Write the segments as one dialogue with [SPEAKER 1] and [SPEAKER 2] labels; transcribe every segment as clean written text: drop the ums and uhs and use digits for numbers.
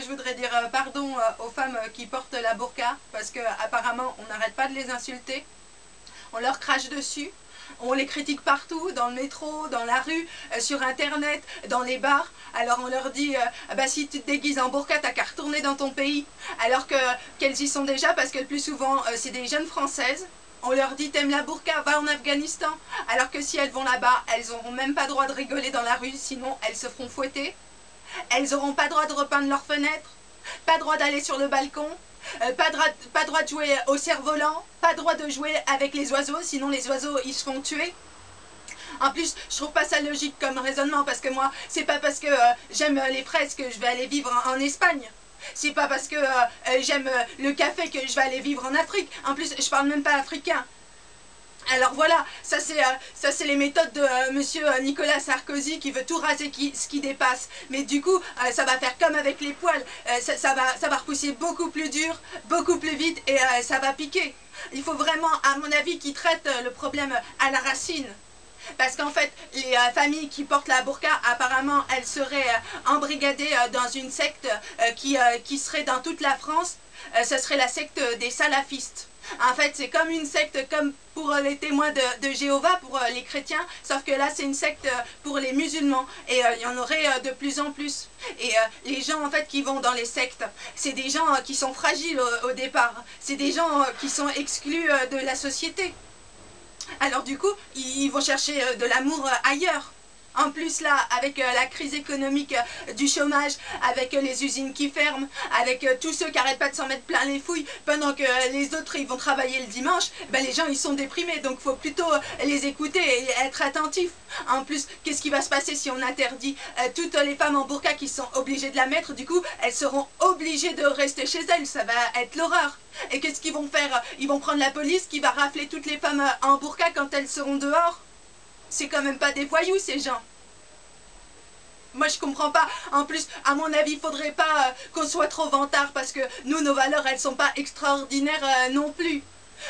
[SPEAKER 1] Moi je voudrais dire pardon aux femmes qui portent la burqa, parce que apparemment on n'arrête pas de les insulter, on leur crache dessus, on les critique partout, dans le métro, dans la rue, sur internet, dans les bars. Alors on leur dit bah si tu te déguises en burqa t'as qu'à retourner dans ton pays, alors qu'elles y sont déjà, parce que le plus souvent c'est des jeunes françaises. On leur dit t'aimes la burqa, va en Afghanistan, alors que si elles vont là-bas, elles n'auront même pas droit de rigoler dans la rue, sinon elles se feront fouetter. Elles n'auront pas droit de repeindre leurs fenêtres, pas droit d'aller sur le balcon, pas droit de jouer au cerf-volant, pas droit de jouer avec les oiseaux, sinon les oiseaux ils se font tuer. En plus, je trouve pas ça logique comme raisonnement, parce que moi, c'est pas parce que j'aime les fraises que je vais aller vivre en Espagne. C'est pas parce que j'aime le café que je vais aller vivre en Afrique. En plus, je parle même pas africain. Alors voilà, ça c'est les méthodes de monsieur Nicolas Sarkozy qui veut tout raser ce qui dépasse. Mais du coup, ça va faire comme avec les poils, ça va repousser beaucoup plus dur, beaucoup plus vite, et ça va piquer. Il faut vraiment, à mon avis, qu'ils traitent le problème à la racine. Parce qu'en fait, les familles qui portent la burqa, apparemment, elles seraient embrigadées dans une secte qui serait dans toute la France. Ce serait la secte des salafistes. En fait, c'est comme une secte comme pour les témoins de Jéhovah, pour les chrétiens, sauf que là, c'est une secte pour les musulmans. Et il y en aurait de plus en plus. Et les gens, en fait, qui vont dans les sectes, c'est des gens qui sont fragiles au départ. C'est des gens qui sont exclus de la société. Alors du coup, ils vont chercher de l'amour ailleurs. En plus là, avec la crise économique du chômage, avec les usines qui ferment, avec tous ceux qui n'arrêtent pas de s'en mettre plein les fouilles, pendant que les autres ils vont travailler le dimanche, ben, les gens ils sont déprimés, donc il faut plutôt les écouter et être attentifs. En plus, qu'est-ce qui va se passer si on interdit toutes les femmes en burqa qui sont obligées de la mettre? Du coup, elles seront obligées de rester chez elles, ça va être l'horreur. Et qu'est-ce qu'ils vont faire? Ils vont prendre la police qui va rafler toutes les femmes en burqa quand elles seront dehors? C'est quand même pas des voyous ces gens. Moi je comprends pas. En plus, à mon avis, il faudrait pas qu'on soit trop vantard, parce que nous, nos valeurs, elles sont pas extraordinaires non plus.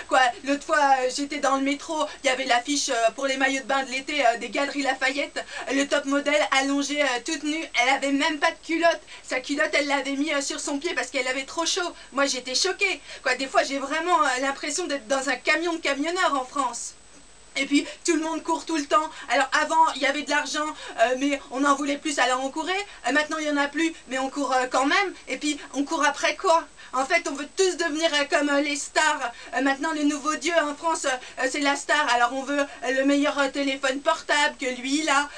[SPEAKER 1] Quoi, l'autre fois, j'étais dans le métro, il y avait l'affiche pour les maillots de bain de l'été des Galeries Lafayette. Le top modèle allongée toute nue, elle avait même pas de culotte. Sa culotte, elle l'avait mis sur son pied parce qu'elle avait trop chaud. Moi, j'étais choquée. Quoi, des fois, j'ai vraiment l'impression d'être dans un camion de camionneurs en France. Et puis tout le monde court tout le temps. Alors avant il y avait de l'argent mais on en voulait plus, alors on courait. Maintenant il n'y en a plus mais on court quand même. Et puis on court après quoi? En fait on veut tous devenir comme les stars. Maintenant le nouveau dieu en France c'est la star. Alors on veut le meilleur téléphone portable que lui là.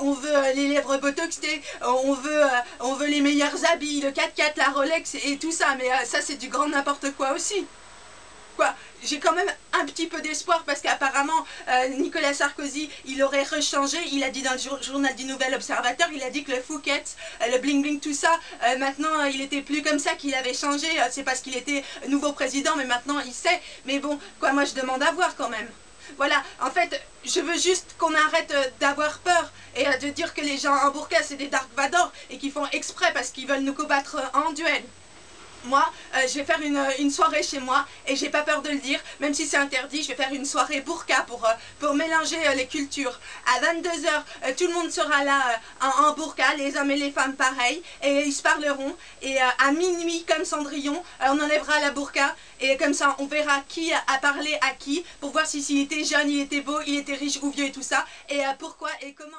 [SPEAKER 1] On veut les lèvres botoxées. On veut les meilleurs habits, le 4x4, la Rolex et tout ça. Mais ça c'est du grand n'importe quoi aussi. Quoi, j'ai quand même un petit peu d'espoir, parce qu'apparemment Nicolas Sarkozy il aurait rechangé. Il a dit dans le journal du Nouvel Observateur, il a dit que le Fouquet, le bling bling tout ça, maintenant il était plus comme ça, qu'il avait changé. C'est parce qu'il était nouveau président, mais maintenant il sait. Mais bon, quoi, moi je demande à voir quand même. Voilà, en fait, je veux juste qu'on arrête d'avoir peur et de dire que les gens en burqa c'est des Dark Vador et qu'ils font exprès parce qu'ils veulent nous combattre en duel. Moi, je vais faire une soirée chez moi et j'ai pas peur de le dire, même si c'est interdit. Je vais faire une soirée burqa pour mélanger les cultures. À 22h, tout le monde sera là en burqa, les hommes et les femmes pareil, et ils se parleront. Et à minuit, comme Cendrillon, on enlèvera la burqa et comme ça on verra qui a parlé à qui, pour voir s'il était jeune, il était beau, il était riche ou vieux et tout ça, et pourquoi et comment.